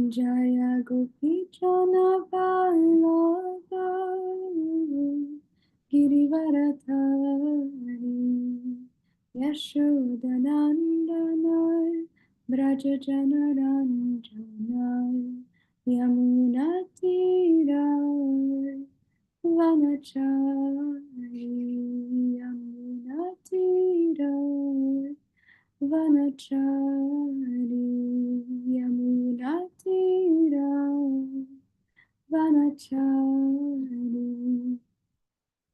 Jaya Gopi Jana Vallabha Girivaradhari Yashodanandana Braja Janaranjana Yamunatira Vanachari Yamunatira Vanachari Yamunatira Vanachari.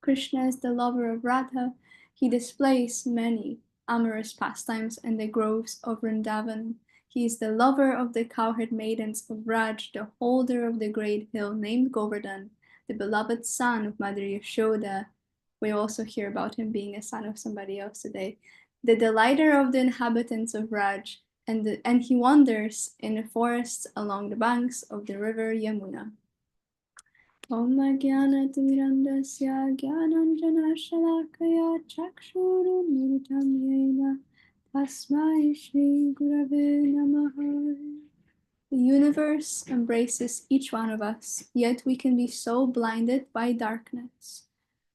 Krishna is the lover of Radha. He displays many amorous pastimes in the groves of Vrindavan. He is the lover of the cowherd maidens of Raj, the holder of the great hill named Govardhan, the beloved son of Mother Yashoda. We also hear about him being a son of somebody else today. The delighter of the inhabitants of Raj, and he wanders in the forests along the banks of the river Yamuna. Om Jnanatimirandasya Jnananjana-shalakaya Chakshurunmilitam Yena Tasmai Shri Gurave Namaha. The universe embraces each one of us, yet we can be so blinded by darkness.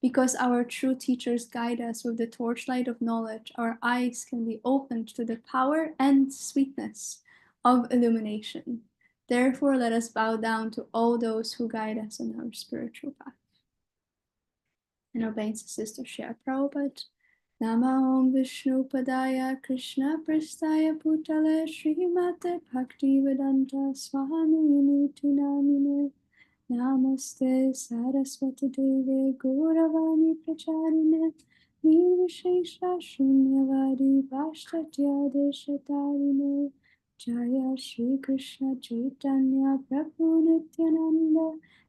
Because our true teachers guide us with the torchlight of knowledge, our eyes can be opened to the power and sweetness of illumination. Therefore, let us bow down to all those who guide us on our spiritual path. And obeys Sister Shri Prabhupada. Nama Om Vishnu Padaya Krishna Prastaya Putale Srimate Bhaktivedanta Swami Niti Namine Namaste Saraswati Deve Gauravani Pracharine Nirvishesha Shunyavadi Vaishtatya Deshatarine Jaya Shri Krishna Chaitanya Prabhu Nityananda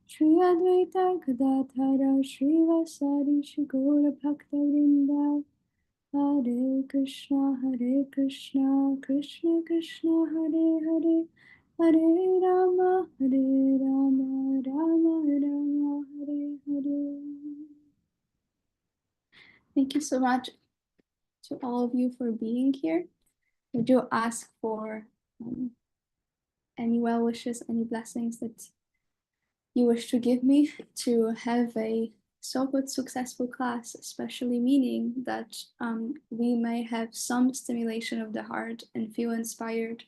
Shri Advaita Gadadhara Shri Vasari Shri Gaura Bhakta Vrinda Hare Krishna Krishna Krishna Hare Hare Hare Rama Rama Rama Hare Hare. Thank you so much to all of you for being here. I do ask for any well wishes, any blessings that you wish to give me to have a so-called successful class, especially meaning that we may have some stimulation of the heart and feel inspired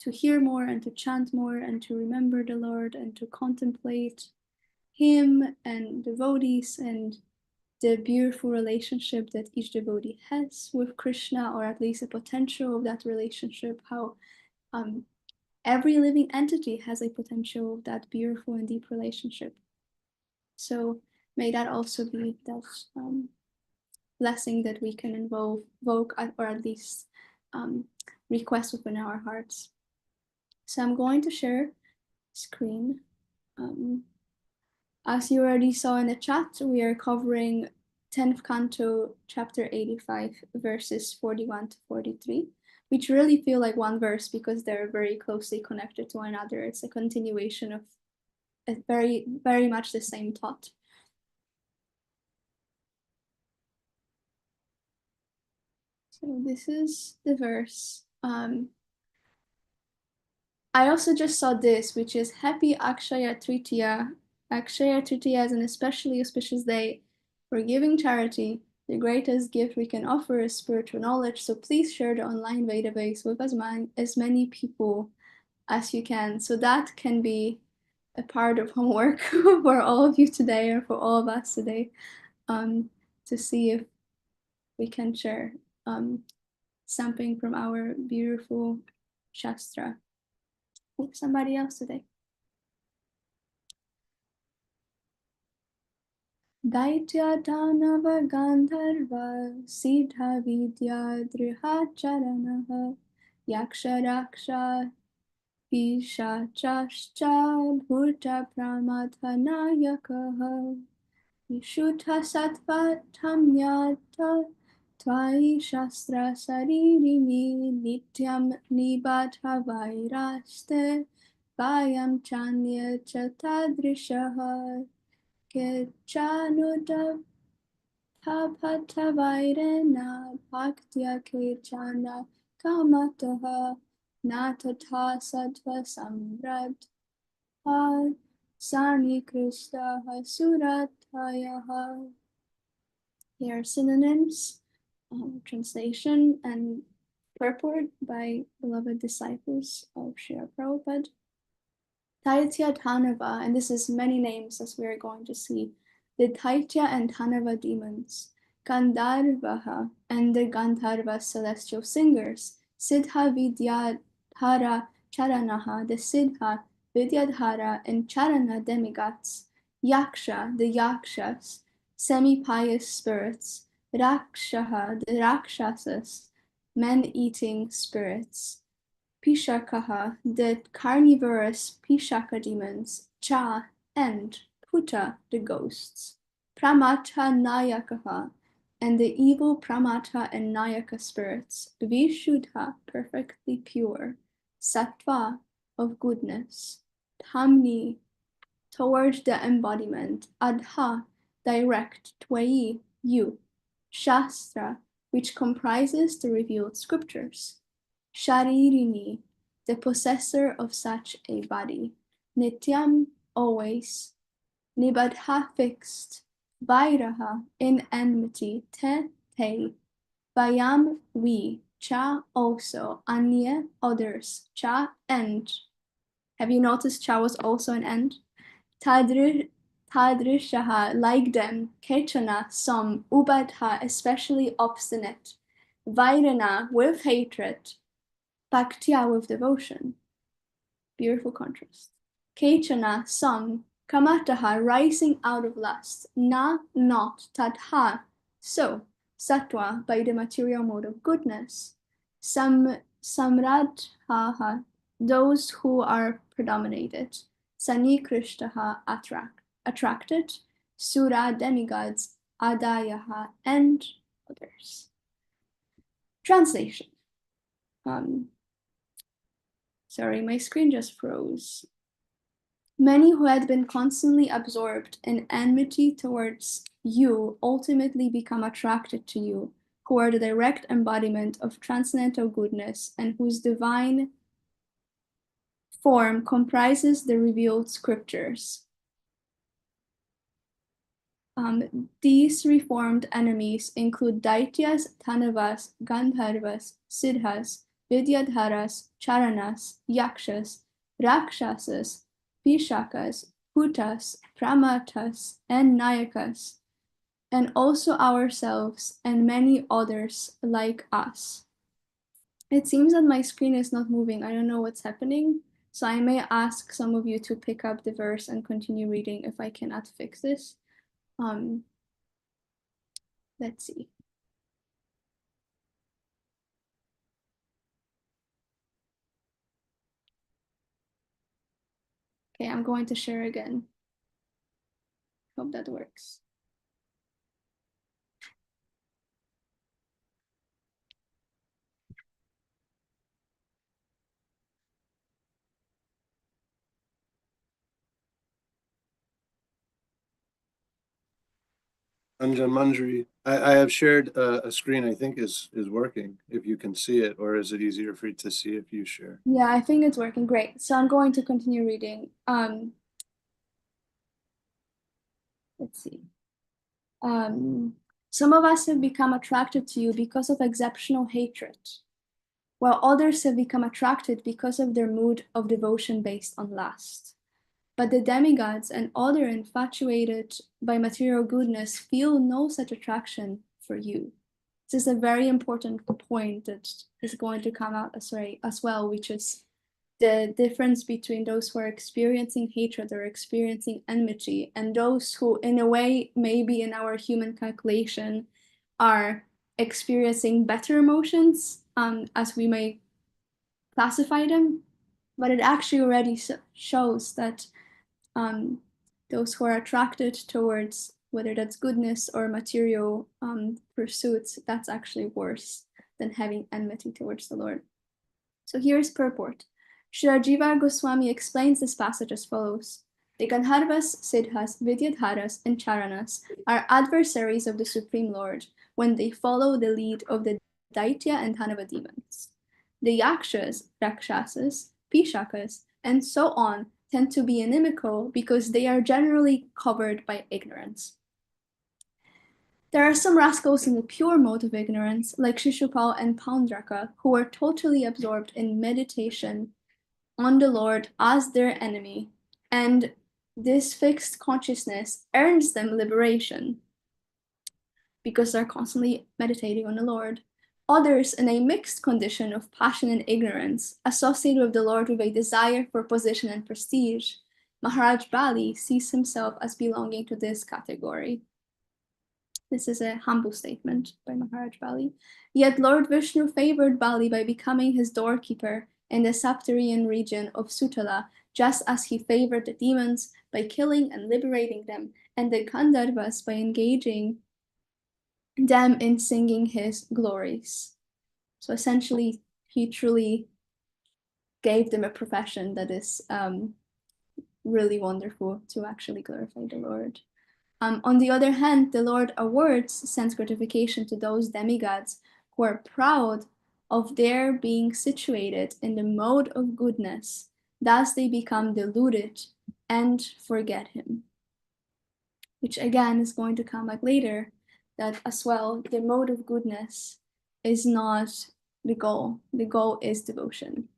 to hear more and to chant more and to remember the Lord and to contemplate Him and devotees and the beautiful relationship that each devotee has with Krishna, or at least the potential of that relationship, how every living entity has a potential of that beautiful and deep relationship. So may that also be that blessing that we can invoke or at least request within our hearts. So I'm going to share screen. As you already saw in the chat, we are covering 10th Canto, chapter 85, verses 41 to 43, which really feel like one verse because they're very closely connected to one another. It's a continuation of a very, very much the same thought. So this is the verse. I also just saw this, which is Happy Akshaya Tritiya. Akshaya Tritiya is an especially auspicious day for giving charity. The greatest gift we can offer is spiritual knowledge, so please share the online database with as many people as you can. So that can be a part of homework for all of you today, or for all of us today, to see if we can share something from our beautiful Shastra with somebody else today. Daitya Danava Gandharva Siddha Vidya Drihacharanaha Yaksha Raksha Pishachascha Bhuta Pramadhanayakaha Vishuddha Sattva Tamyata Tvai Shastra Saririmi Nityam Nibadha Vairaste Vayam Chanya Chatadrishaha Kechanuda Papatavairena Bhaktya Kechana Kamataha na tatha sattva samradha sani kristaha suratayaha. Here are synonyms, translation, and purport by beloved disciples of Srila Prabhupada. Taitya Tanava, and this is many names as we are going to see, the Taitya and Tanava demons, Gandharvaha and the Gandharva celestial singers, Siddha Vidyadhara Charanaha, the Siddha Vidyadhara and Charana demigods, Yaksha, the Yakshas, semi-pious spirits, Rakshaha, the Rakshasas, men-eating spirits, Pishakaha, the carnivorous Pishaka demons, Cha, and Puta, the ghosts, Pramata Nayakaha, and the evil Pramata and Nayaka spirits, Vishuddha, perfectly pure, Sattva, of goodness, Tamni, toward the embodiment, Adha, direct, Tvai, you, Shastra, which comprises the revealed scriptures, Sharirini, the possessor of such a body, Nityam, always, Nibadha, fixed, Vairaha, in enmity, te, Vayam, we, Cha, also, Anya, others, Cha, and. Have you noticed Cha was also an end? Tadrishaha, like them, Kechana, some, Ubadha, especially obstinate, Vairana, with hatred, Bhaktya, with devotion. Beautiful contrast. Kechana, some, Kamataha, rising out of lust, Na, not, Tadha, so, Sattva, by the material mode of goodness, Samradhaha, those who are predominated, Sanikrishtaha, attracted, Sura, demigods, Adayaha, and others. Translation. Sorry, my screen just froze. Many who had been constantly absorbed in enmity towards you ultimately become attracted to you, who are the direct embodiment of transcendental goodness and whose divine form comprises the revealed scriptures. These reformed enemies include Daityas, Tanavas, Gandharvas, Siddhas, Vidyadharas, Charanas, Yakshas, Rakshasas, Pishakas, Putas, Pramatas, and Nayakas, and also ourselves and many others like us. It seems that my screen is not moving. I don't know what's happening, so I may ask some of you to pick up the verse and continue reading if I cannot fix this. Let's see. Okay, I'm going to share again. Hope that works. Manjari, I have shared a screen I think is working, if you can see it, or is it easier for you to see if you share? Yeah, I think it's working great. So I'm going to continue reading. Let's see. Some of us have become attracted to you because of exceptional hatred, while others have become attracted because of their mood of devotion based on lust. But the demigods and other infatuated by material goodness feel no such attraction for you. This is a very important point that is going to come out as well, which is the difference between those who are experiencing hatred or experiencing enmity and those who, in a way, maybe in our human calculation, are experiencing better emotions, as we may classify them. But it actually already shows that those who are attracted towards whether that's goodness or material pursuits, that's actually worse than having enmity towards the Lord. So here's purport. Srila Jiva Goswami explains this passage as follows. The Gandharvas, Siddhas, Vidyadharas, and Charanas are adversaries of the Supreme Lord when they follow the lead of the Daitya and Tanava demons. The yakshas, rakshasas, pishakas, and so on tend to be inimical because they are generally covered by ignorance. There are some rascals in the pure mode of ignorance, like Shishupal and Paundraka, who are totally absorbed in meditation on the Lord as their enemy, and this fixed consciousness earns them liberation because they're constantly meditating on the Lord. Others, in a mixed condition of passion and ignorance, associate with the Lord with a desire for position and prestige. Maharaj Bali sees himself as belonging to this category. This is a humble statement by Maharaj Bali. Yet Lord Vishnu favored Bali by becoming his doorkeeper in the Saptarian region of Sutala, just as he favored the demons by killing and liberating them, and the Gandharvas by engaging them in singing his glories. So essentially, he truly gave them a profession that is really wonderful to actually glorify the Lord. On the other hand, the Lord awards sense gratification to those demigods who are proud of their being situated in the mode of goodness. Thus they become deluded and forget him. Which again is going to come back later, that as well, the mode of goodness is not the goal. The goal is devotion.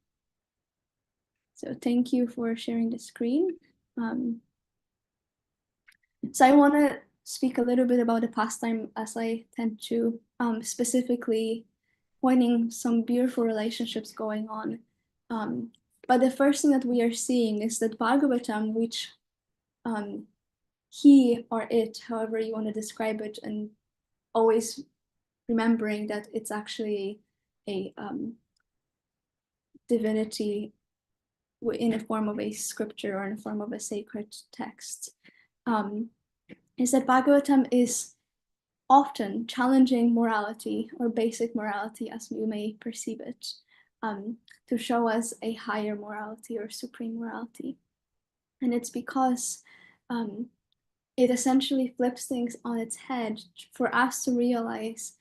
So thank you for sharing the screen. So I want to speak a little bit about the pastime, as I tend to, specifically pointing some beautiful relationships going on. But the first thing that we are seeing is that Bhagavatam, which he or it, however you want to describe it, and always remembering that it's actually a divinity in the form of a scripture or in the form of a sacred text, is that Bhagavatam is often challenging morality or basic morality as we may perceive it, to show us a higher morality or supreme morality. And it's because it essentially flips things on its head for us to realize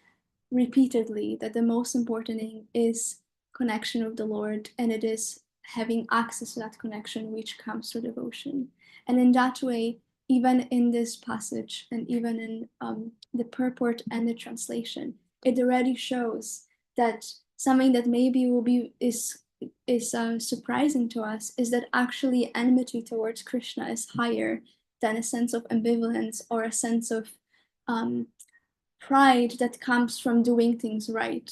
repeatedly that the most important thing is connection with the Lord, and it is having access to that connection which comes through devotion. And in that way, even in this passage and even in the purport and the translation, it already shows that something that maybe will be is surprising to us is that actually enmity towards Krishna is higher than a sense of ambivalence or a sense of pride that comes from doing things right.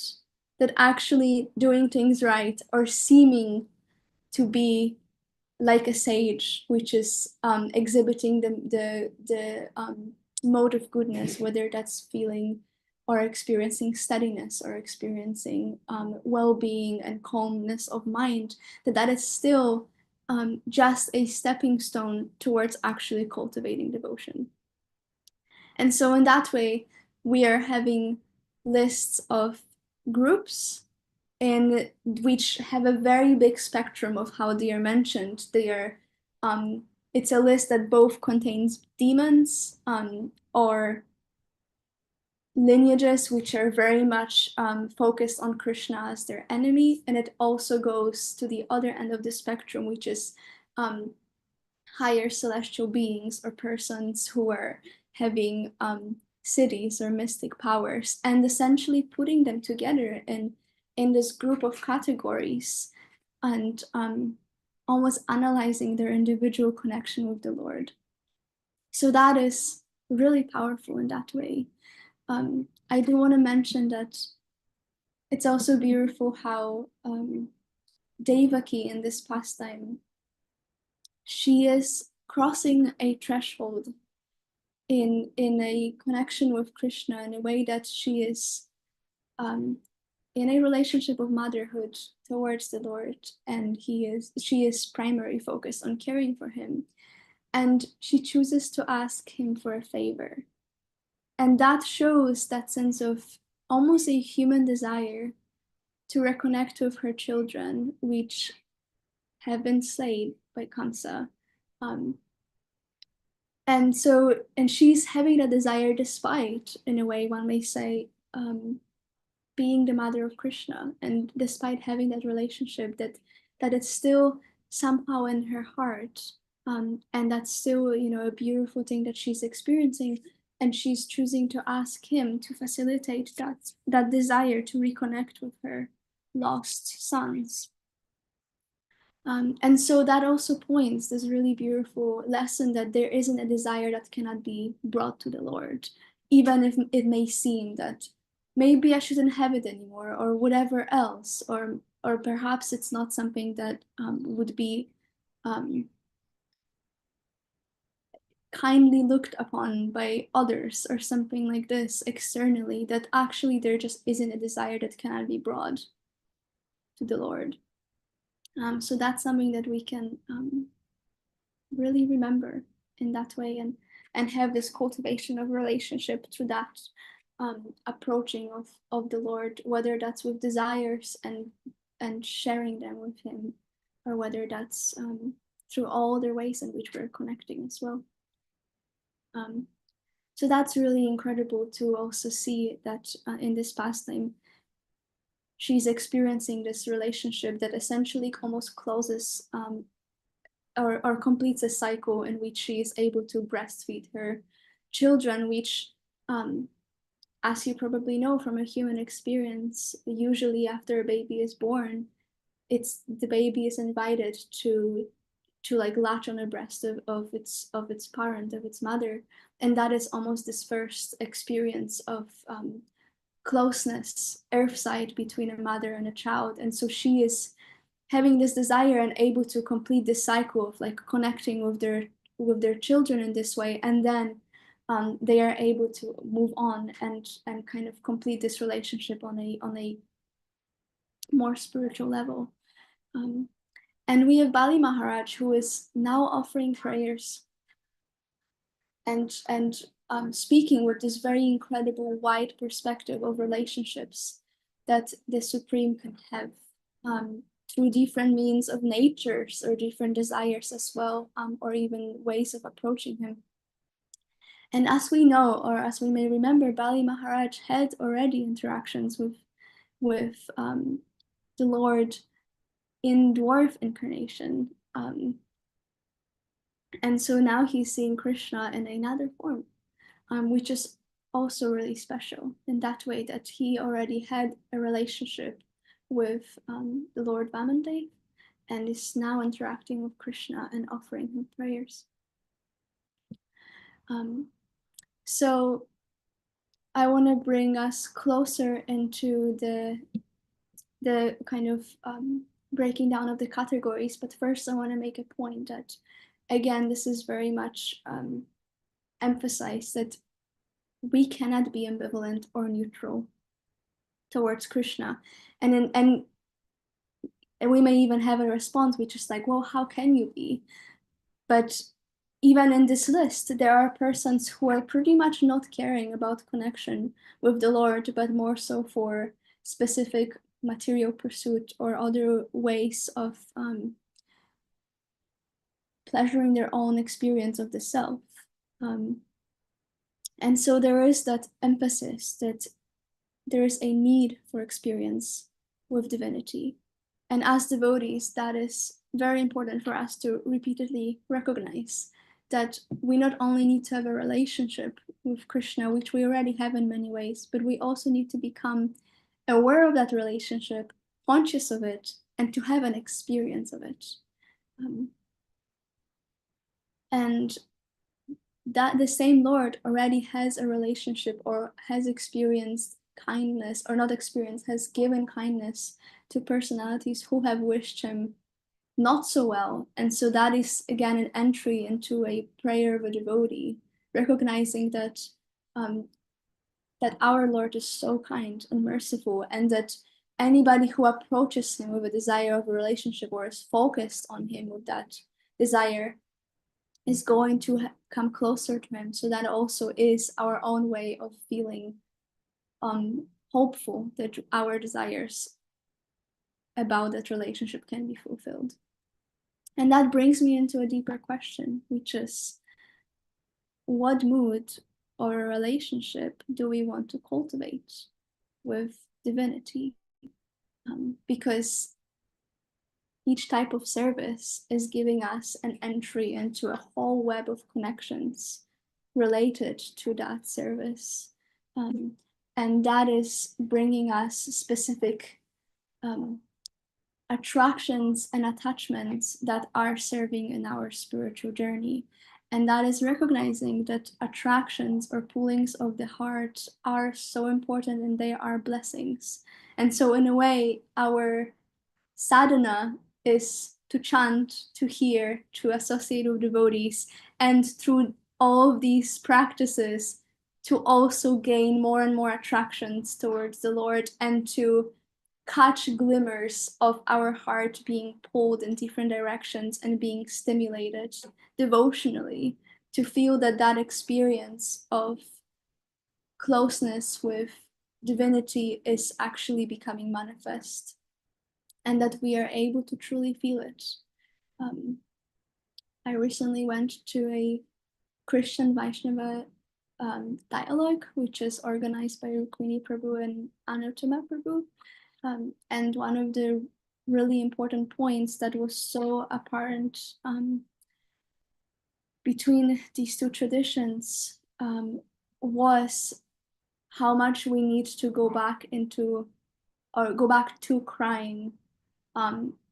That actually doing things right or seeming to be like a sage, which is exhibiting the mode of goodness, whether that's feeling or experiencing steadiness or experiencing well-being and calmness of mind, that is still just a stepping stone towards actually cultivating devotion. And so in that way, we are having lists of groups and which have a very big spectrum of how they are mentioned. They are, it's a list that both contains demons or lineages which are very much focused on Krishna as their enemy, and it also goes to the other end of the spectrum, which is higher celestial beings or persons who are having cities or mystic powers, and essentially putting them together in this group of categories and almost analyzing their individual connection with the Lord. So that is really powerful in that way. I do want to mention that it's also beautiful how Devaki in this pastime, she is crossing a threshold in a connection with Krishna in a way that she is in a relationship of motherhood towards the Lord, and she is primarily focused on caring for him, and she chooses to ask him for a favor, and that shows that sense of almost a human desire to reconnect with her children, which have been slain by Kamsa. And she's having a desire despite, in a way, one may say, being the mother of Krishna, and despite having that relationship, that it's still somehow in her heart, and that's still, you know, a beautiful thing that she's experiencing, and she's choosing to ask him to facilitate that desire to reconnect with her lost sons. And so that also points this really beautiful lesson that there isn't a desire that cannot be brought to the Lord, even if it may seem that maybe I shouldn't have it anymore, or whatever else, or perhaps it's not something that would be kindly looked upon by others or something like this externally, that actually there just isn't a desire that cannot be brought to the Lord. So that's something that we can really remember in that way, and have this cultivation of relationship through that approaching of the Lord, whether that's with desires and sharing them with him, or whether that's through all other ways in which we're connecting as well. So that's really incredible to also see that in this pastime she's experiencing this relationship that essentially almost closes or completes a cycle in which she is able to breastfeed her children, which, as you probably know from a human experience, usually after a baby is born, the baby is invited to like latch on the breast of its parent, of its mother, and that is almost this first experience of closeness, earthside, between a mother and a child. And so she is having this desire and able to complete this cycle of like connecting with their children in this way, and then they are able to move on and kind of complete this relationship on a more spiritual level. And we have Bali Maharaj, who is now offering prayers and speaking with this very incredible wide perspective of relationships that the Supreme can have through different means of natures or different desires as well, or even ways of approaching him. And as we know, or as we may remember, Bali Maharaj had already interactions with the Lord in dwarf incarnation. And so now he's seeing Krishna in another form, which is also really special in that way, that he already had a relationship with the Lord Vamandev and is now interacting with Krishna and offering him prayers. So I want to bring us closer into the kind of breaking down of the categories, but first I want to make a point that, again, this is very much emphasized, that we cannot be ambivalent or neutral towards Krishna. And we may even have a response which is like, well, how can you be? But even in this list, there are persons who are pretty much not caring about connection with the Lord, but more so for specific material pursuit or other ways of pleasuring their own experience of the self. And so there is that emphasis that there is a need for experience with divinity. And as devotees, that is very important for us to repeatedly recognize, that we not only need to have a relationship with Krishna, which we already have in many ways, but we also need to become aware of that relationship, conscious of it, and to have an experience of it. And that the same Lord already has a relationship or has experienced kindness, or not experienced, has given kindness to personalities who have wished him not so well. And so that is again an entry into a prayer of a devotee, recognizing that that our Lord is so kind and merciful, and that anybody who approaches him with a desire of a relationship or is focused on him with that desire is going to come closer to him. So that also is our own way of feeling hopeful that our desires about that relationship can be fulfilled. And that brings me into a deeper question, which is, what mood or relationship do we want to cultivate with divinity, because each type of service is giving us an entry into a whole web of connections related to that service. And that is bringing us specific attractions and attachments that are serving in our spiritual journey. And that is recognizing that attractions or pullings of the heart are so important and they are blessings. And so, in a way, our sadhana is to chant, to hear, to associate with devotees, and through all of these practices, to also gain more and more attractions towards the Lord and to catch glimmers of our heart being pulled in different directions and being stimulated devotionally, to feel that that experience of closeness with divinity is actually becoming manifest and that we are able to truly feel it. I recently went to a Christian Vaishnava dialogue, which is organized by Rukmini Prabhu and Anuttama Prabhu. And one of the really important points that was so apparent between these two traditions was how much we need to go back to crying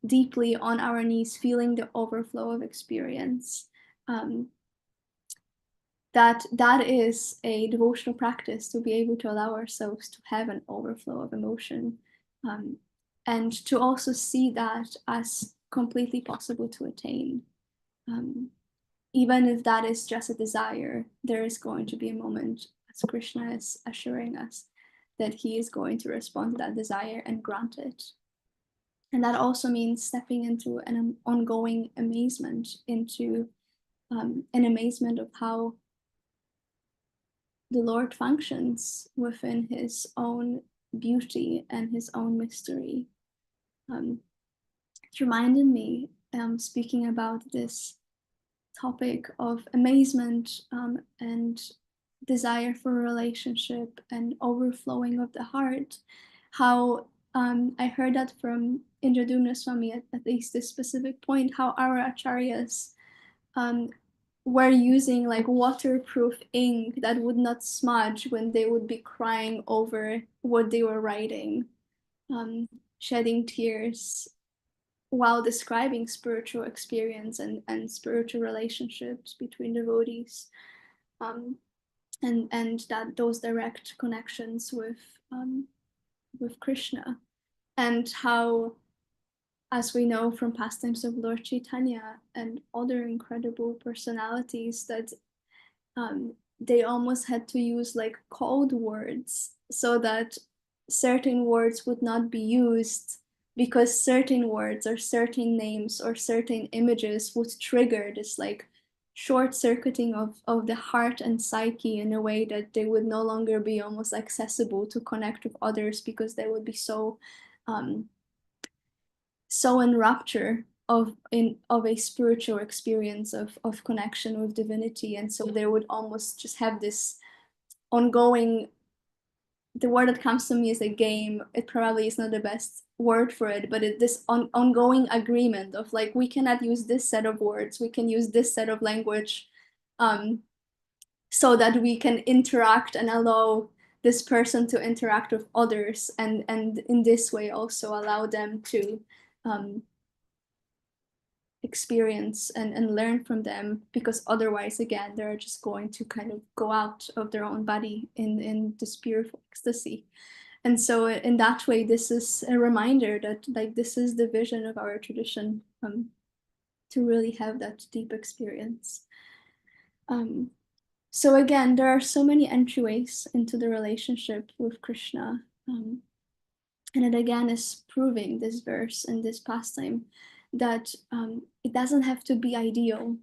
deeply on our knees, feeling the overflow of experience. That is a devotional practice, to be able to allow ourselves to have an overflow of emotion, and to also see that as completely possible to attain. Even if that is just a desire, there is going to be a moment, as Krishna is assuring us, that he is going to respond to that desire and grant it. And that also means stepping into an ongoing amazement, into an amazement of how the Lord functions within his own beauty and his own mystery. It reminded me, speaking about this topic of amazement and desire for a relationship and overflowing of the heart, how I heard that from Indradumna Swami at least this specific point, how our acharyas were using like waterproof ink that would not smudge when they would be crying over what they were writing, shedding tears while describing spiritual experience and spiritual relationships between devotees, and that those direct connections with Krishna, and how, as we know from pastimes of Lord Chaitanya and other incredible personalities, that they almost had to use like code words so that certain words would not be used, because certain words or certain names or certain images would trigger this like short circuiting of the heart and psyche in a way that they would no longer be almost accessible to connect with others, because they would be so in rapture of a spiritual experience of connection with divinity. And so they would almost just have this ongoing, the word that comes to me is a game. It probably is not the best word for it, but this ongoing agreement of like, we cannot use this set of words, we can use this set of language, so that we can interact and allow this person to interact with others, and in this way also allow them to experience and learn from them, because otherwise again they're just going to kind of go out of their own body in this beautiful ecstasy. And so in that way, this is a reminder that like this is the vision of our tradition, to really have that deep experience. So again, there are so many entryways into the relationship with Krishna, and it again is proving, this verse and this pastime, that it doesn't have to be ideal.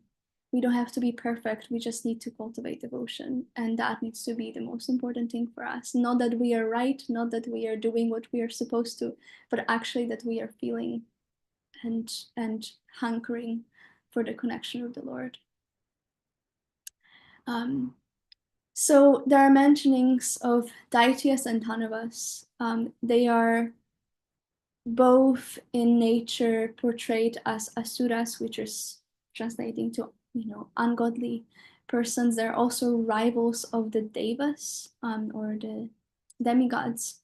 We don't have to be perfect. We just need to cultivate devotion. And that needs to be the most important thing for us. Not that we are right, not that we are doing what we are supposed to, but actually that we are feeling and hankering for the connection with the Lord. So there are mentionings of Daityas and Dhanavas. They are both in nature portrayed as asuras, which is translating to, ungodly persons. They're also rivals of the devas, or the demigods,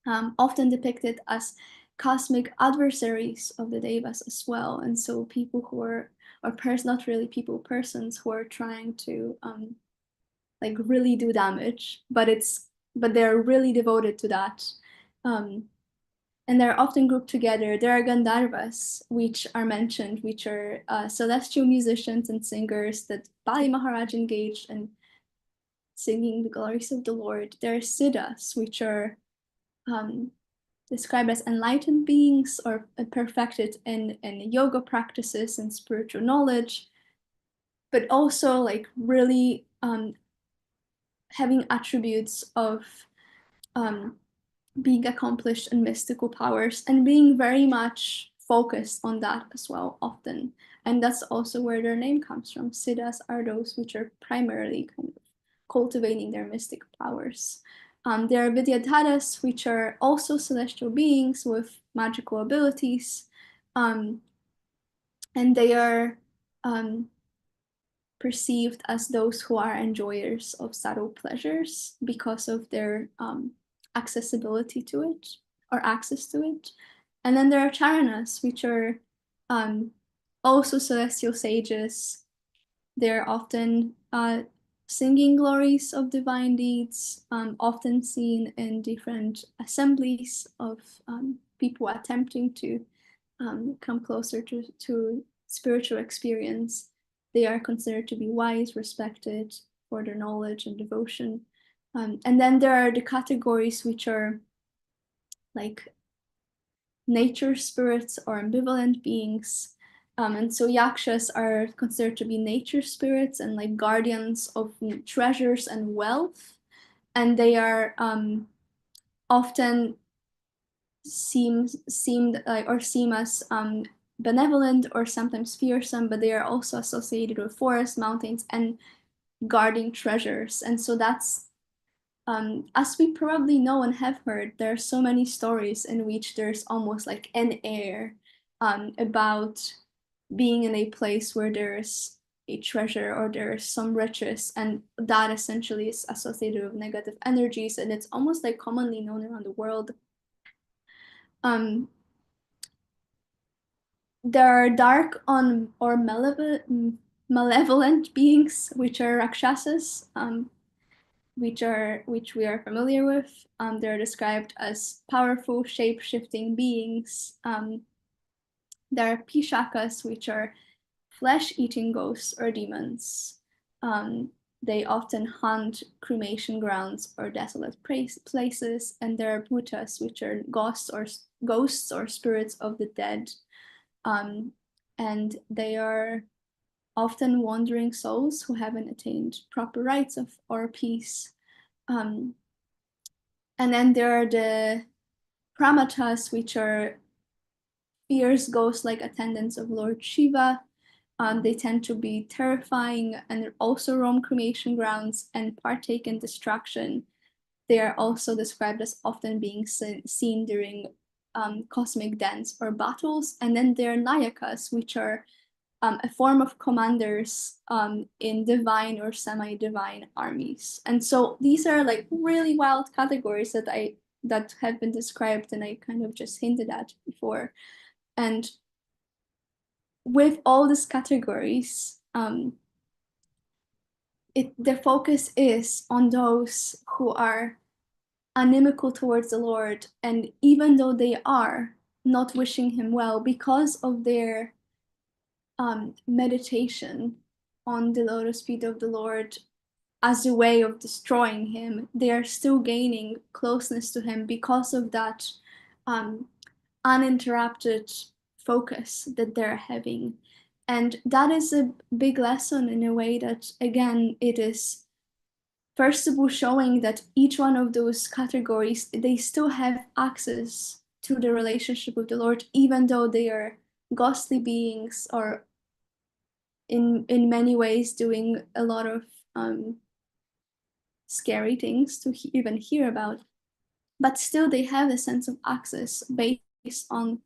often depicted as cosmic adversaries of the devas as well. And so people who are, or not really people, persons who are trying to like really do damage, but they're really devoted to that. And they're often grouped together. There are Gandharvas, which are mentioned, which are celestial musicians and singers that Bali Maharaj engaged in singing the glories of the Lord. There are Siddhas, which are described as enlightened beings or perfected in yoga practices and spiritual knowledge, but also like really having attributes of being accomplished in mystical powers and being very much focused on that as well often. And that's also where their name comes from. Siddhas are those which are primarily kind of cultivating their mystic powers. There are Vidyadharas, which are also celestial beings with magical abilities. And they are perceived as those who are enjoyers of subtle pleasures because of their accessibility to it or access to it. And then there are charanas, which are also celestial sages. They're often singing glories of divine deeds, often seen in different assemblies of people attempting to come closer to spiritual experience. They are considered to be wise, respected for their knowledge and devotion. And then there are the categories which are like nature spirits or ambivalent beings. And so yakshas are considered to be nature spirits and like guardians of treasures and wealth. And they are often seem as benevolent or sometimes fearsome, but they are also associated with forests, mountains, and guarding treasures. And so that's as we probably know and have heard, there are so many stories in which there's almost like an air about being in a place where there's a treasure or there's some riches, and that essentially is associated with negative energies, and it's almost like commonly known around the world. Um, there are dark on or malevolent beings, which are rakshasas, which we are familiar with. They're described as powerful, shape-shifting beings. There are pishakas, which are flesh-eating ghosts or demons. They often hunt cremation grounds or desolate places, and there are bhutas, which are ghosts or spirits of the dead. And they are often wandering souls who haven't attained proper rights of or peace. And then there are the pramatas, which are fierce ghost-like attendants of Lord Shiva. They tend to be terrifying and also roam cremation grounds and partake in destruction. They are also described as often being seen during cosmic dance or battles. And then there are nayakas, which are a form of commanders in divine or semi-divine armies. And so these are like really wild categories that have been described and I kind of just hinted at before. And with all these categories, the focus is on those who are inimical towards the Lord, and even though they are not wishing him well because of their meditation on the lotus feet of the Lord as a way of destroying him, they are still gaining closeness to him because of that uninterrupted focus that they're having. And that is a big lesson in a way that, again, it is first of all showing that each one of those categories, they still have access to the relationship with the Lord, even though they are ghostly beings or in many ways doing a lot of scary things to even hear about, but still they have a sense of access based on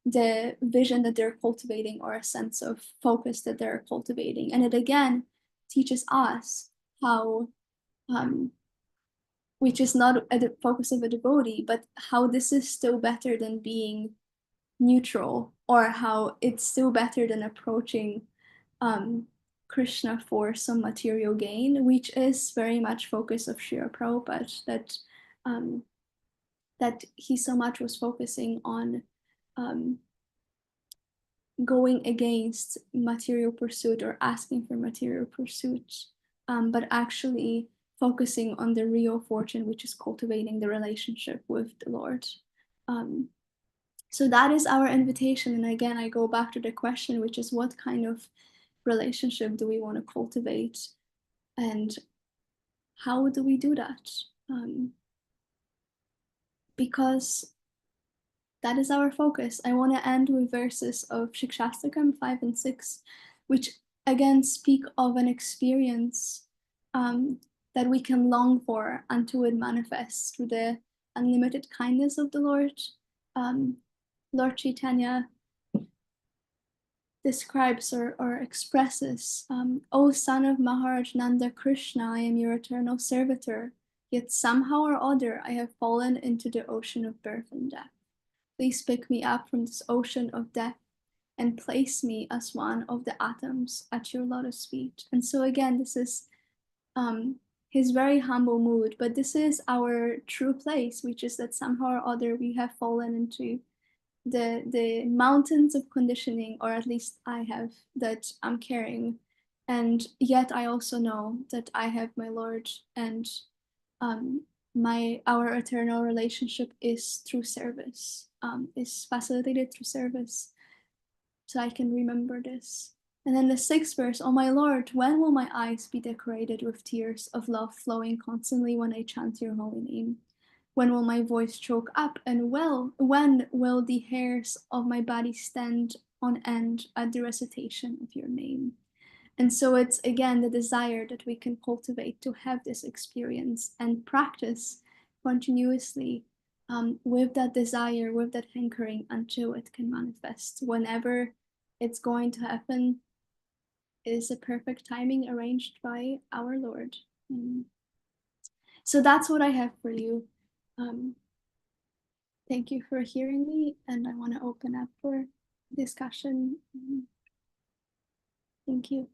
the vision that they're cultivating, or a sense of focus that they're cultivating. And it again teaches us how, which is not a focus of a devotee, but how this is still better than being neutral, or how it's still better than approaching Krishna for some material gain, which is very much focus of Srila Prabhupada, that he so much was focusing on going against material pursuit or asking for material pursuit, but actually focusing on the real fortune, which is cultivating the relationship with the Lord. So that is our invitation. And again, I go back to the question, which is what kind of relationship do we want to cultivate? And how do we do that? Because that is our focus. I want to end with verses of Shikshastakam 5 and 6, which again speak of an experience that we can long for until it manifests through the unlimited kindness of the Lord. Lord Chaitanya describes or expresses, O son of Maharaj Nanda Krishna, I am your eternal servitor, yet somehow or other I have fallen into the ocean of birth and death. Please pick me up from this ocean of death and place me as one of the atoms at your lotus feet. And so again, this is his very humble mood, but this is our true place, which is that somehow or other we have fallen into the mountains of conditioning, or at least I have, that I'm carrying. And yet I also know that I have my Lord, and our eternal relationship is through service, is facilitated through service. So I can remember this. And then the sixth verse, oh my Lord, when will my eyes be decorated with tears of love flowing constantly when I chant your holy name? When will my voice choke up? And when will the hairs of my body stand on end at the recitation of your name? And so it's again the desire that we can cultivate to have this experience and practice continuously with that desire, with that hankering, until it can manifest. Whenever it's going to happen is a perfect timing arranged by our Lord. So that's what I have for you. Thank you for hearing me, and I want to open up for discussion. Thank you.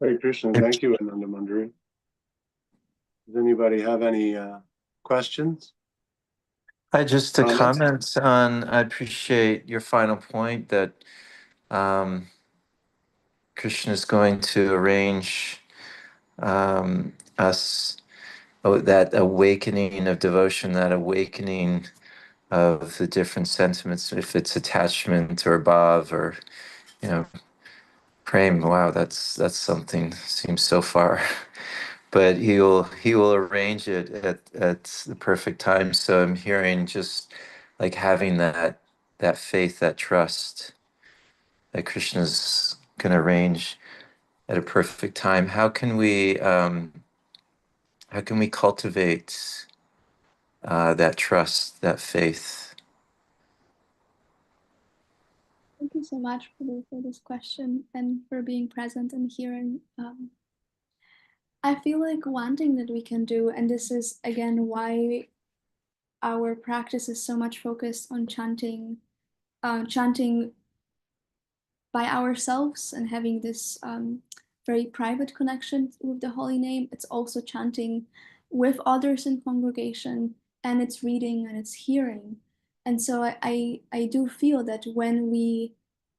Hare Krishna. Thank you, Ananda Manjari. Does anybody have any questions? Just to comment on, I appreciate your final point that Krishna is going to arrange us, that awakening of devotion, that awakening of the different sentiments, if it's attachment or bhav or, prem. Wow, that's something, seems so far. But he will arrange it at the perfect time. So I'm hearing just like having that faith, that trust that Krishna's going to arrange at a perfect time. How can we cultivate that trust, that faith? Thank you so much for this question and for being present and hearing. I feel like one thing that we can do, and this is again why our practice is so much focused on chanting by ourselves and having this very private connection with the holy name. It's also chanting with others in congregation, and it's reading and it's hearing. And so I do feel that when we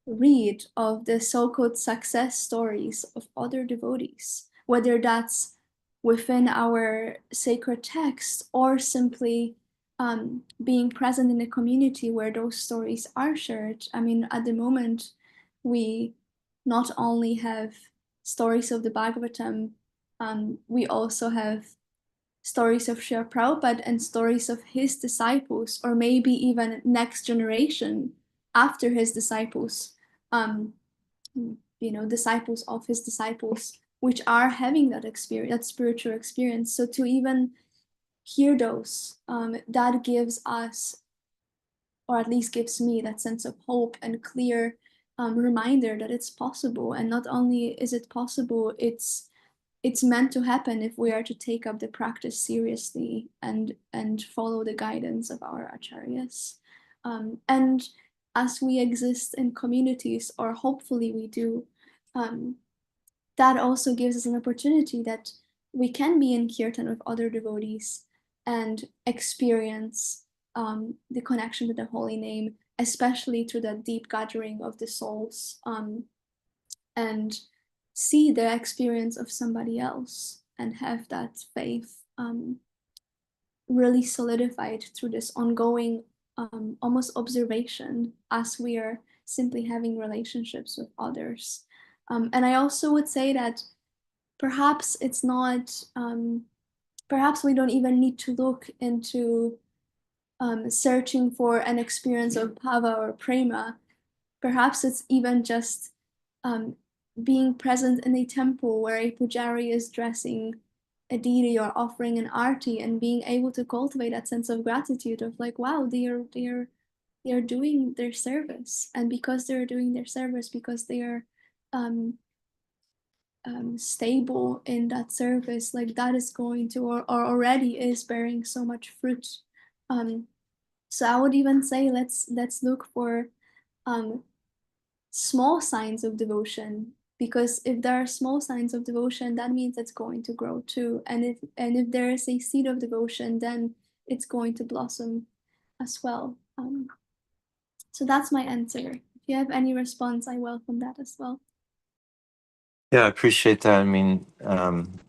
read of the so-called success stories of other devotees, whether that's within our sacred text or simply being present in a community where those stories are shared. I mean, at the moment, we not only have stories of the Bhagavatam we also have stories of Srila Prabhupada and stories of his disciples, or maybe even next generation after his disciples, disciples of his disciples, which are having that experience, that spiritual experience. So to even hear those, that gives us, or at least gives me, that sense of hope and clear reminder that it's possible. And not only is it possible, it's meant to happen if we are to take up the practice seriously and follow the guidance of our acharyas. And as we exist in communities, or hopefully we do, that also gives us an opportunity that we can be in kirtan with other devotees and experience the connection to the holy name, especially through that deep gathering of the souls, and see the experience of somebody else and have that faith really solidified through this ongoing almost observation as we are simply having relationships with others. And I also would say that perhaps it's not, perhaps we don't even need to look into searching for an experience of bhava or prema. Perhaps it's even just being present in a temple where a pujari is dressing a deity or offering an arti, and being able to cultivate that sense of gratitude of like, wow, they are doing their service, and because they're doing their service, because they are stable in that service, like that is going to, or already is bearing so much fruit. So I would even say let's look for small signs of devotion, because if there are small signs of devotion, that means it's going to grow too. And if there is a seed of devotion, then it's going to blossom as well. So that's my answer. If you have any response, I welcome that as well. Yeah, I appreciate that. I mean,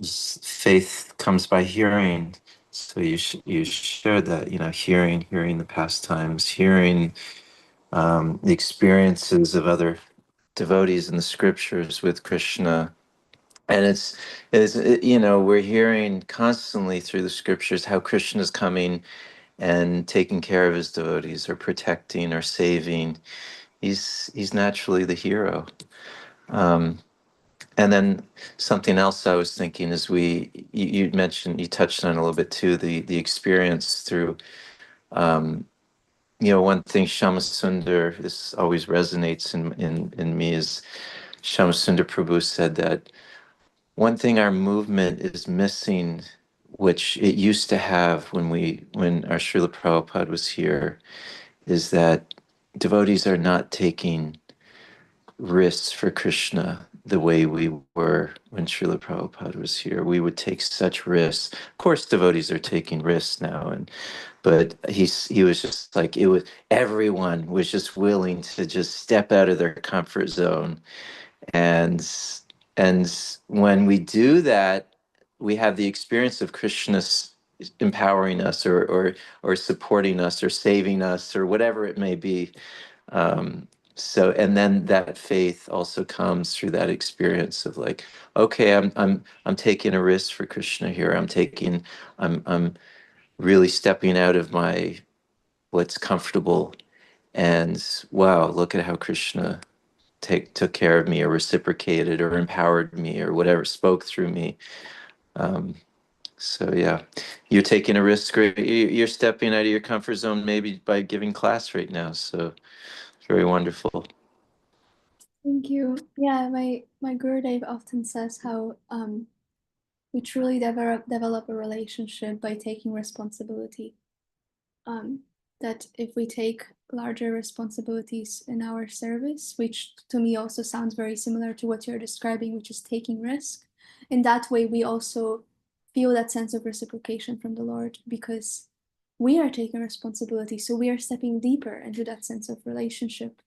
faith comes by hearing. So you shared that, hearing the pastimes, hearing the experiences of other devotees in the scriptures with Krishna. And we're hearing constantly through the scriptures how Krishna is coming and taking care of his devotees, or protecting or saving. He's naturally the hero. And then something else I was thinking is you mentioned, you touched on a little bit too, the experience through, one thing Shamasundar, this always resonates in me, is Shamasundar Prabhu said that one thing our movement is missing, which it used to have when our Srila Prabhupada was here, is that devotees are not taking risks for Krishna the way we were when Srila Prabhupada was here. We would take such risks. Of course, devotees are taking risks now, but he was just like, everyone was just willing to just step out of their comfort zone, and when we do that, we have the experience of Krishna empowering us, or supporting us, or saving us, or whatever it may be. And then that faith also comes through that experience of like, okay, I'm taking a risk for Krishna here. I'm really stepping out of my what's comfortable, and wow, look at how Krishna took care of me, or reciprocated, or empowered me, or whatever, spoke through me. So yeah, you're taking a risk, or you're stepping out of your comfort zone, maybe by giving class right now. So it's very wonderful. Thank you. Yeah, my Gurudev often says how we truly develop a relationship by taking responsibility. That if we take larger responsibilities in our service, which to me also sounds very similar to what you're describing, which is taking risk, in that way we also feel that sense of reciprocation from the Lord, because we are taking responsibility. So we are stepping deeper into that sense of relationship,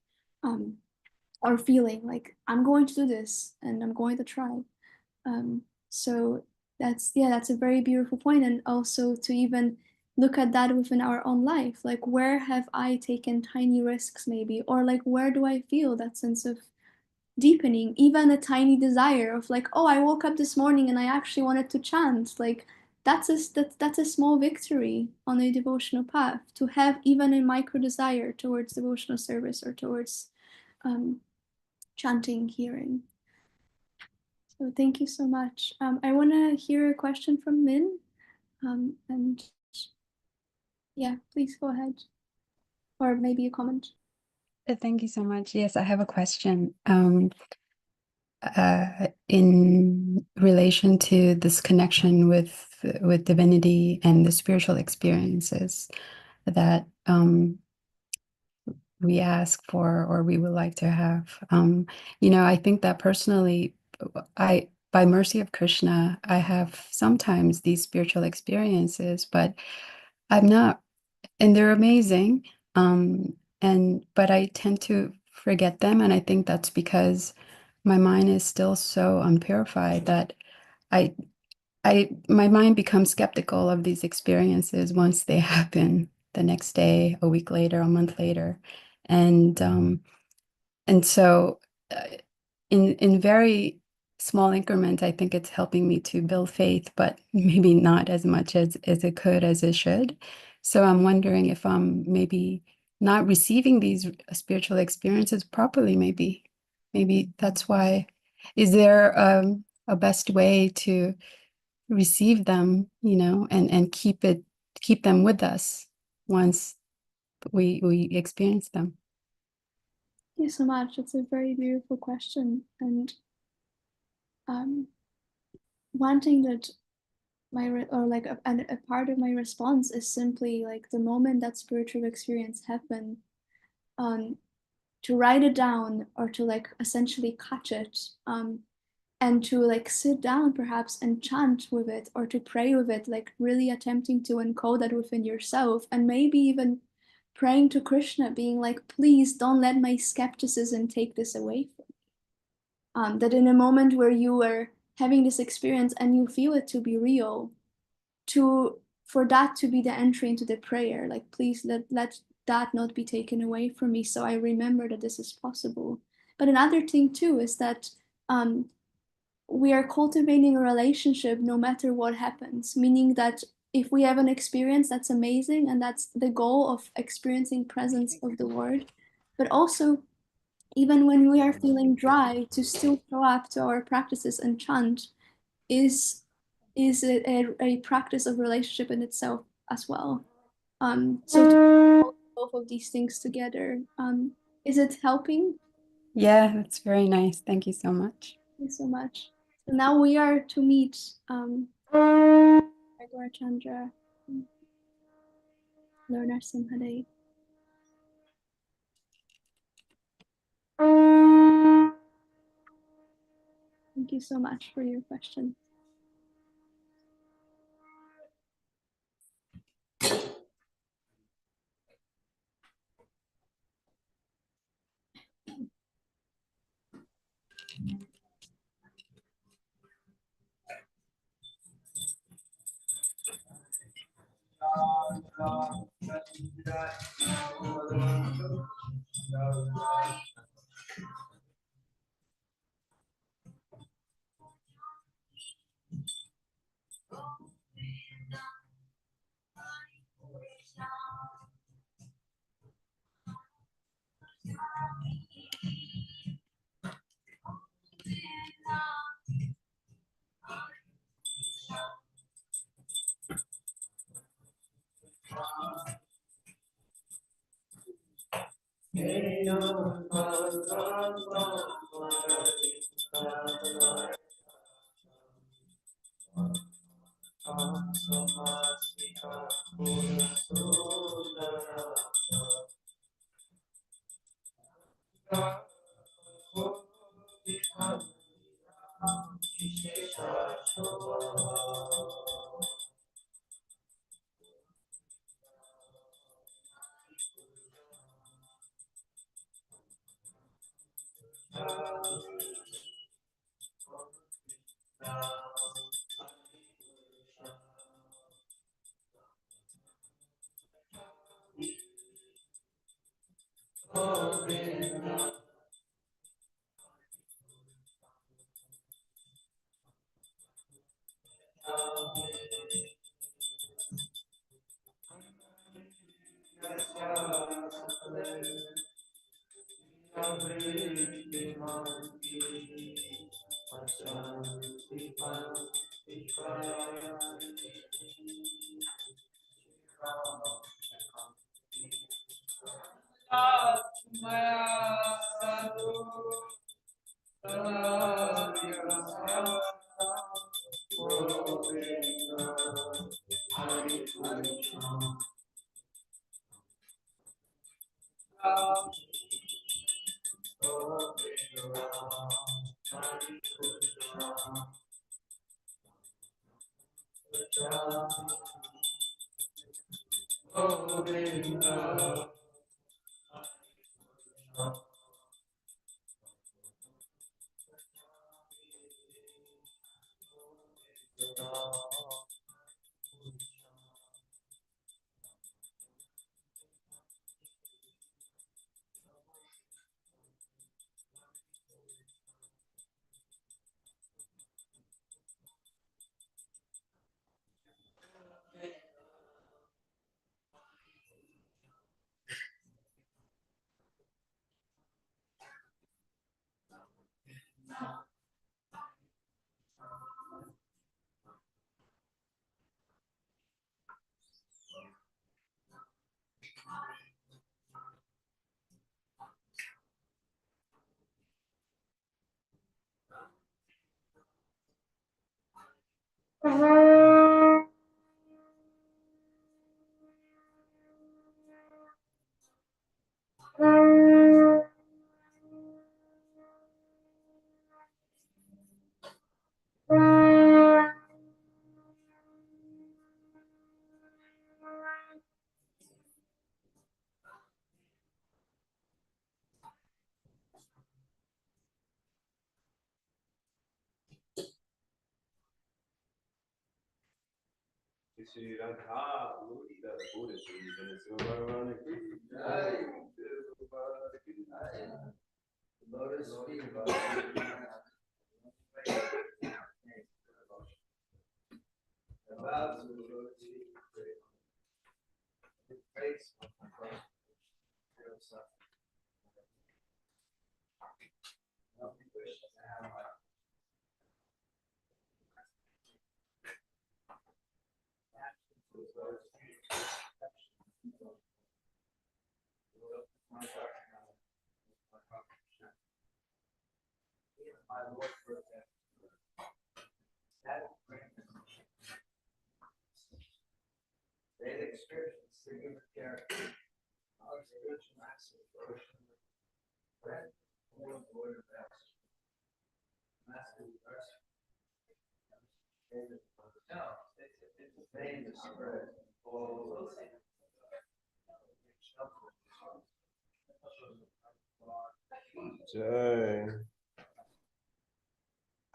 or feeling like I'm going to do this and I'm going to try. So that's a very beautiful point. And also to even look at that within our own life, like where have I taken tiny risks maybe, or like where do I feel that sense of deepening, even a tiny desire of like, oh, I woke up this morning and I actually wanted to chant. Like that's a small victory on a devotional path, to have even a micro desire towards devotional service or towards chanting, hearing. So thank you so much. I want to hear a question from Min, and yeah, please go ahead, or maybe a comment. Thank you so much. Yes, I have a question. In relation to this connection with divinity and the spiritual experiences that we ask for or we would like to have. I think that personally, by mercy of Krishna, I have sometimes these spiritual experiences, but I'm not, and they're amazing. But I tend to forget them, and I think that's because my mind is still so unpurified that I my mind becomes skeptical of these experiences once they happen the next day, a week later, a month later. And so in very small increments, I think it's helping me to build faith, but maybe not as much as it could, as it should. So I'm wondering if I'm maybe not receiving these spiritual experiences properly, maybe that's why. Is there a best way to receive them, and keep them with us once we experience them? Thank you so much. It's a very beautiful question, and wanting that a part of my response is simply like the moment that spiritual experience happened, to write it down or to like essentially catch it, and to like sit down perhaps and chant with it or to pray with it, like really attempting to encode that within yourself, and maybe even praying to Krishna, being like, please don't let my skepticism take this away from me. That in a moment where you are having this experience and you feel it to be real, for that to be the entry into the prayer, like please let that not be taken away from me, so I remember that this is possible. But another thing too is that we are cultivating a relationship no matter what happens, meaning that if we have an experience, that's amazing, and that's the goal of experiencing presence of the Word. But also, even when we are feeling dry, to still show up to our practices and chant is a practice of relationship in itself as well. So to put both of these things together, is it helping? Yeah, that's very nice. Thank you so much. Thank you so much. So now we are to meet Gregor Chandra, Learner Simhadev. Thank you so much for your question.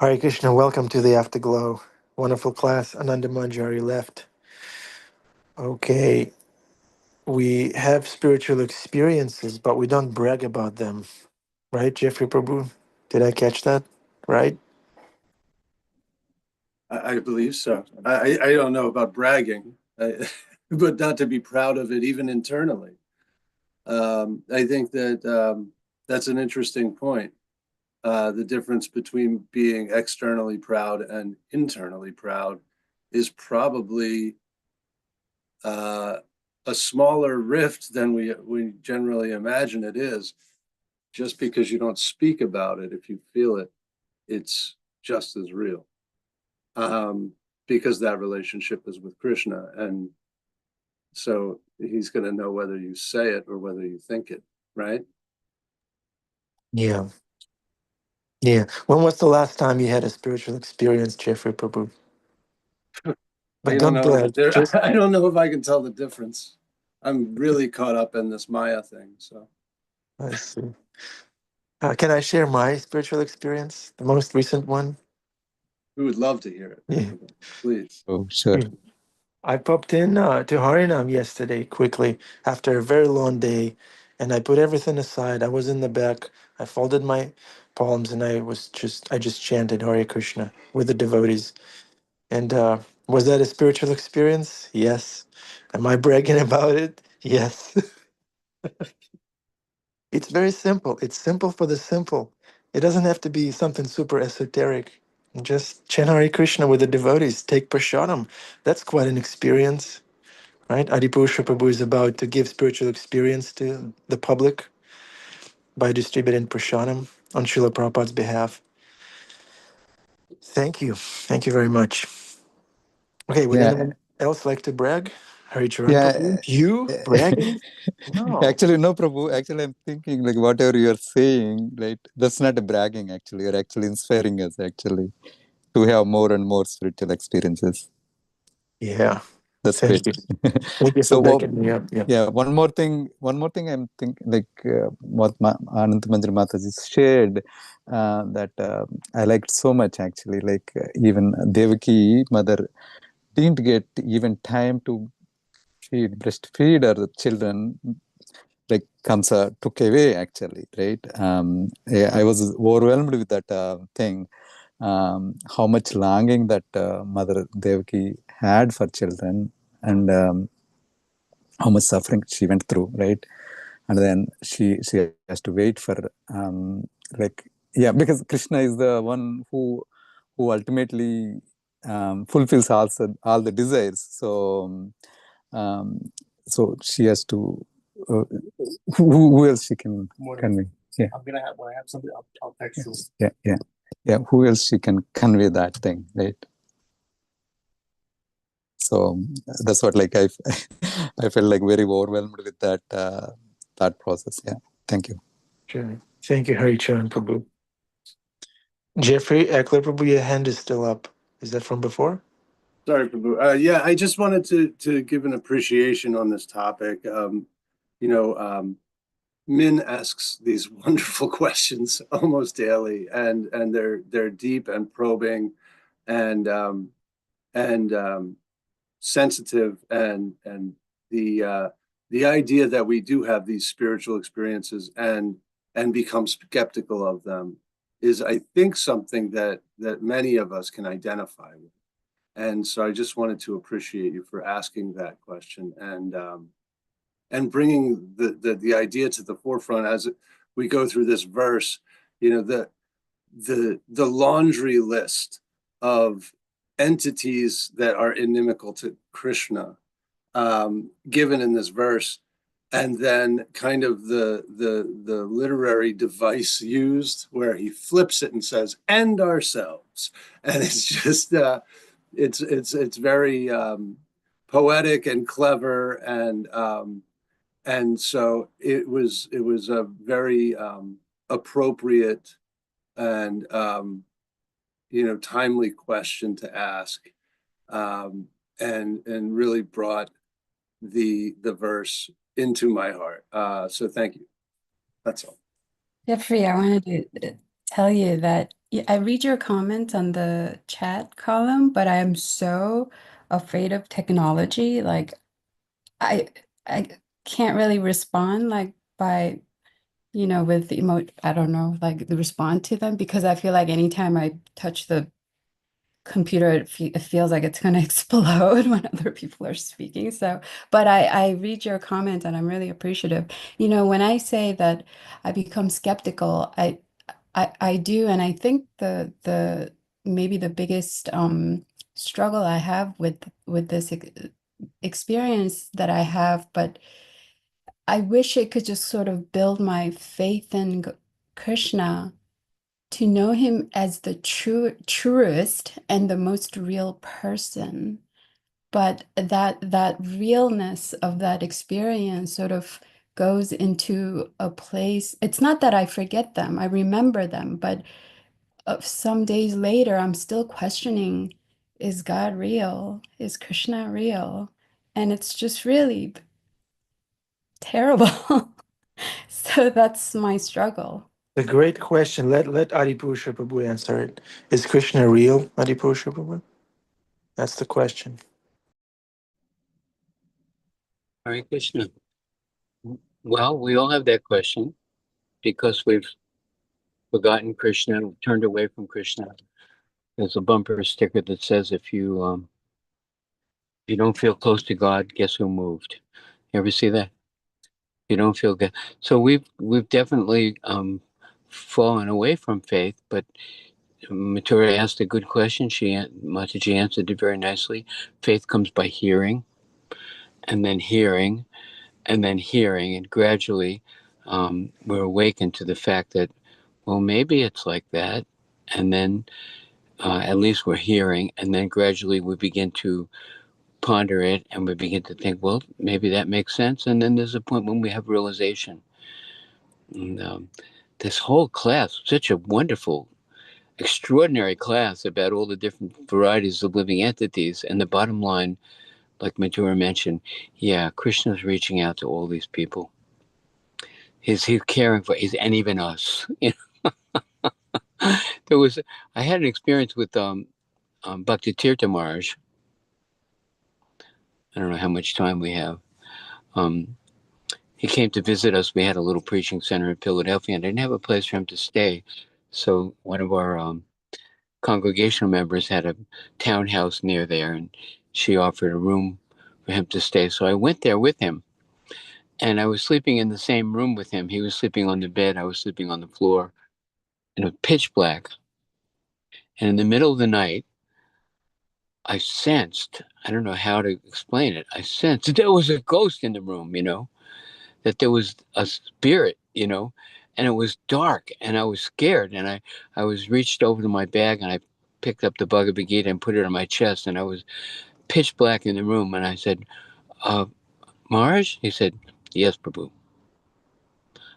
Hare Krishna, welcome to the Afterglow. Wonderful class. Ananda Manjari left. Okay, we have spiritual experiences, but we don't brag about them. Right, Jeffrey Prabhu? Did I catch that? Right? I believe so. I don't know about bragging, but not to be proud of it, even internally. I think that that's an interesting point. The difference between being externally proud and internally proud is probably uh, a smaller rift than we generally imagine it is. Just because you don't speak about it, if you feel it, it's just as real. Because that relationship is with Krishna, and so he's going to know whether you say it or whether you think it, right? Yeah. Yeah. When was the last time you had a spiritual experience, Jeffrey Prabhu? I But don't don't know brag. Just I don't know if I can tell the difference. I'm really caught up in this Maya thing, so I see. Can I share my spiritual experience, the most recent one? we would love to hear it. Yeah. Please. Oh, sure. Yeah. I popped in to Harinam yesterday quickly after a very long day, and I put everything aside. I was in the back. I folded my palms, and I just chanted Hare Krishna with the devotees. And was that a spiritual experience? Yes. Am I bragging about it? Yes. It's very simple. It's simple for the simple. It doesn't have to be something super esoteric. Just chant Hare Krishna with the devotees, take prasadam. That's quite an experience, right? Adipusha Prabhu is about to give spiritual experience to the public by distributing prasadam on Srila Prabhupada's behalf. Thank you. Thank you very much. Okay, would Yeah, anyone else like to brag? Haricharan yeah. Prabhu? You bragging? No. Actually, no, Prabhu. Actually, I'm thinking like whatever you're saying, right? That's not a bragging. Actually, you're actually inspiring us. Actually, to have more and more spiritual experiences. Yeah. That's Thank great. you. Thank you for So, backing me up. Yeah. yeah, one more thing. I'm thinking like what Ananda Manjari Mataji shared that I liked so much. Actually, like even Devaki mother didn't get even time to breastfeed her children, like Kamsa took away actually, right? Yeah, I was overwhelmed with that thing. How much longing that Mother Devaki had for children, and how much suffering she went through, right? And then she has to wait for like, yeah, because Krishna is the one who ultimately fulfills all the desires. Um, so she has to. Uh, who else she can convey? Yeah. When I have something, I'll text you. Yeah. Who else she can convey that thing, right? So that's what like I I felt like very overwhelmed with that process. Yeah. Thank you. Sure. Thank you, Haricharan Prabhu. Jeffrey Eckler Prabhu, your hand is still up. Is that from before? Sorry, Prabhu. Yeah, I just wanted to give an appreciation on this topic. Min asks these wonderful questions almost daily, and they're deep and probing, and sensitive, and the idea that we do have these spiritual experiences and become skeptical of them is, I think, something that many of us can identify with. And so I just wanted to appreciate you for asking that question, and bringing the idea to the forefront as we go through this verse. The laundry list of entities that are inimical to Krishna, given in this verse, and then kind of the literary device used where he flips it and says, "and ourselves," and it's just it's very poetic and clever, and so it was a very appropriate and timely question to ask, and really brought the verse into my heart. So thank you. That's all. Jeffrey, I wanted to tell you that I read your comments on the chat column, but I am so afraid of technology. Like I I can't really respond like by, with the I don't know, like respond to them because I feel like anytime I touch the computer, it feels like it's going to explode when other people are speaking. So, but I read your comment and I'm really appreciative. When I say that I become skeptical, I do, and I think the maybe the biggest struggle I have with this experience that I have, but I wish it could just sort of build my faith in Krishna, to know him as the truest and the most real person. But that realness of that experience sort of goes into a place. It's not that I forget them, I remember them, but some days later, I'm still questioning, is God real? Is Krishna real? And it's just really terrible. So that's my struggle. A great question. Let Adipusha Prabhu answer it. Is Krishna real, Adipusha Prabhu? That's the question. Hare Krishna. Well, we all have that question because we've forgotten Krishna, turned away from Krishna. There's a bumper sticker that says, if you don't feel close to God, guess who moved? You ever see that? You don't feel good. So we've definitely fallen away from faith, but Matura asked a good question. Mataji answered it very nicely. Faith comes by hearing, and then hearing, and then hearing, and gradually we're awakened to the fact that, well, maybe it's like that, and then at least we're hearing, and then gradually we begin to ponder it, and we begin to think, well, maybe that makes sense, and then there's a point when we have realization. And this whole class, such a wonderful, extraordinary class about all the different varieties of living entities, and the bottom line, like Mathura mentioned, yeah, Krishna's reaching out to all these people. He's caring for, and even us. I had an experience with Bhakti Tirtha Maharaj. I don't know how much time we have. He came to visit us. We had a little preaching center in Philadelphia, and I didn't have a place for him to stay. So one of our congregational members had a townhouse near there, and she offered a room for him to stay. So I went there with him, and I was sleeping in the same room with him. He was sleeping on the bed. I was sleeping on the floor, and it was pitch black. And in the middle of the night, I sensed, I don't know how to explain it, I sensed there was a ghost in the room, that there was a spirit, and it was dark, and I was scared, and I was reached over to my bag, and I picked up the Bhagavad Gita and put it on my chest, and I was pitch black in the room, and I said, Maharaj? He said, yes, Prabhu.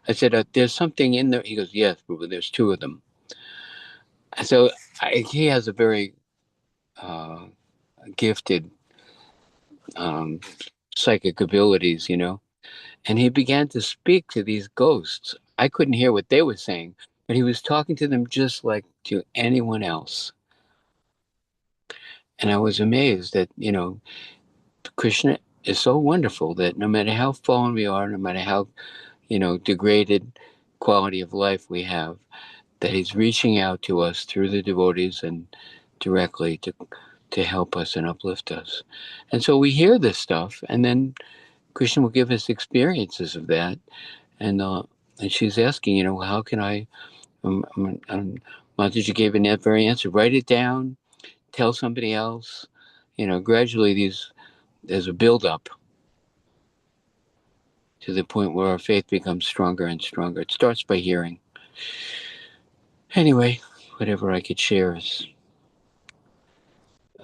I said, there's something in there. He goes, yes, Prabhu, there's two of them. So he has a very gifted psychic abilities, and he began to speak to these ghosts. I couldn't hear what they were saying, but he was talking to them just like to anyone else. And I was amazed that, Krishna is so wonderful that no matter how fallen we are, no matter how, degraded quality of life we have, that he's reaching out to us through the devotees and directly to help us and uplift us. And so we hear this stuff, and then Krishna will give us experiences of that. And she's asking, how can I, Mataji gave that very answer, write it down, tell somebody else. Gradually there's a buildup to the point where our faith becomes stronger and stronger. It starts by hearing. Anyway, whatever I could share is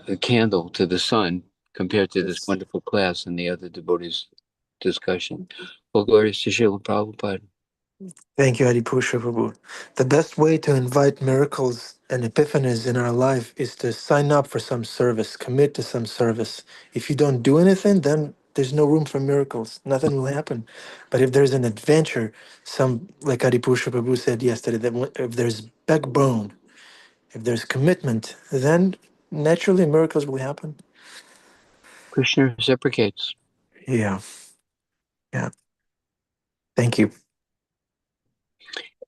a candle to the sun compared to this wonderful class and the other devotees' discussion. Well, glorious to Srila Prabhupada. Thank you, Adipusha Prabhu. The best way to invite miracles and epiphanies in our life is to sign up for some service, commit to some service. If you don't do anything, then there's no room for miracles. Nothing will happen. But if there's an adventure, like Adipusha Prabhu said yesterday, that if there's backbone, if there's commitment, then naturally miracles will happen. Krishna reciprocates. Yeah. Yeah. Thank you.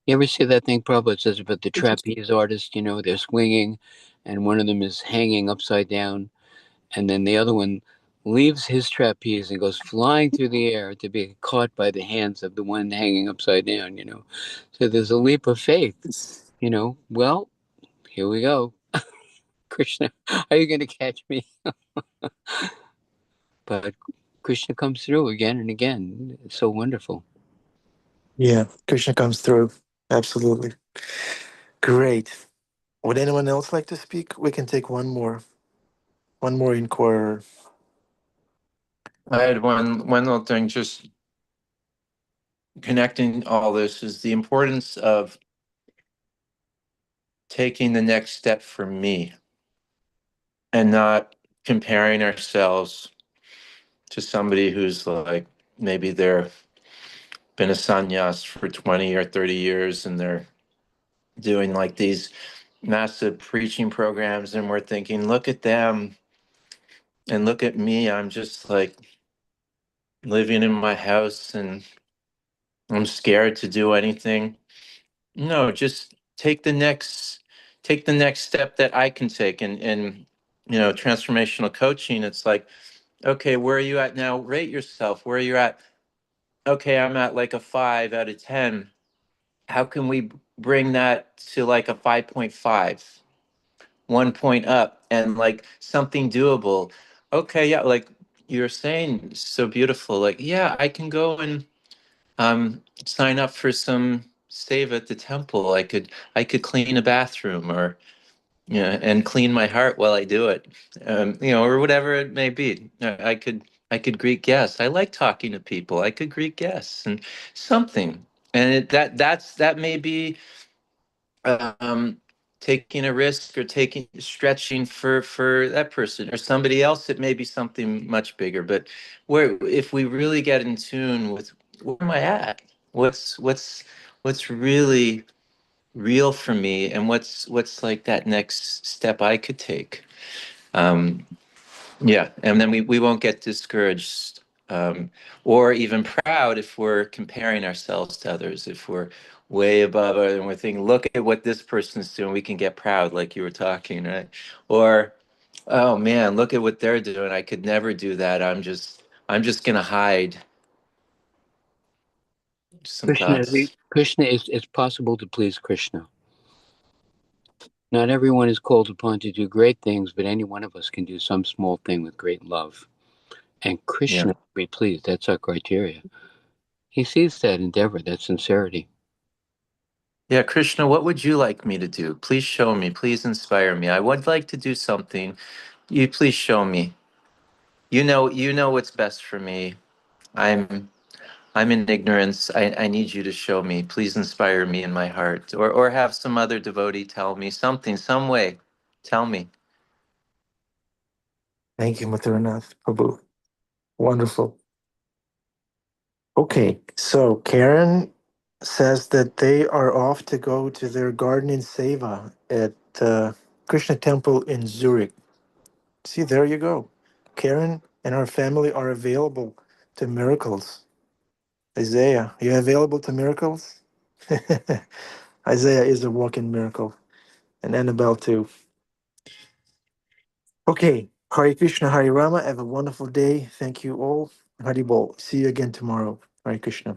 You ever see that thing Prabhupada says about the trapeze artist, they're swinging and one of them is hanging upside down and then the other one leaves his trapeze and goes flying through the air to be caught by the hands of the one hanging upside down, So there's a leap of faith, well, here we go. Krishna, are you going to catch me? But Krishna comes through again and again. It's so wonderful. Yeah, Krishna comes through. Absolutely. Great. Would anyone else like to speak? We can take one more inquirer. I had one little thing, just connecting all this is the importance of taking the next step for me and not comparing ourselves to somebody who's like maybe they're been a sannyas for 20 or 30 years and they're doing like these massive preaching programs and we're thinking, look at them and look at me. I'm just like living in my house and I'm scared to do anything. No, just take the next step that I can take. And transformational coaching, it's like, okay, where are you at now? Rate yourself. Where are you at? Okay, I'm at like a 5 out of 10. how can we bring that to like a 5.5, 1 point up, and like something doable? Okay, yeah, like you're saying, so beautiful. Like, yeah, I can go and sign up for some save at the temple. I could clean a bathroom, or and clean my heart while I do it, or whatever it may be. I could greet guests. I like talking to people. I could greet guests and something, and that may be um, taking a risk, or taking stretching for that person or somebody else. It may be something much bigger. But where if we really get in tune with where am I at? What's really real for me, and what's like that next step I could take. um yeah, and then we won't get discouraged, or even proud if we're comparing ourselves to others. If we're way above and we're thinking, look at what this person's doing, we can get proud, like you were talking, right? Or, oh man, look at what they're doing, I could never do that. I'm just gonna hide. Some thoughts. Krishna, it's possible to please Krishna. Not everyone is called upon to do great things, but any one of us can do some small thing with great love. And Yeah. Krishna will be pleased. That's our criteria. He sees that endeavor, that sincerity. Yeah, Krishna, what would you like me to do? Please show me. Please inspire me. I would like to do something. You please show me. You know what's best for me. I'm I'm in ignorance. I need you to show me. Please inspire me in my heart. Or have some other devotee tell me something, some way. Tell me. Thank you, Mathuranath Prabhu. Wonderful. Okay, so Karen says that they are off to go to their gardening seva at Krishna Temple in Zurich. See, there you go. Karen and her family are available to miracles. Isaiah, you available to miracles? Isaiah is a walking miracle, and Annabelle too. Okay, Hare Krishna, Hare Rama. Have a wonderful day. Thank you all. Hari Bol. See you again tomorrow. Hare Krishna.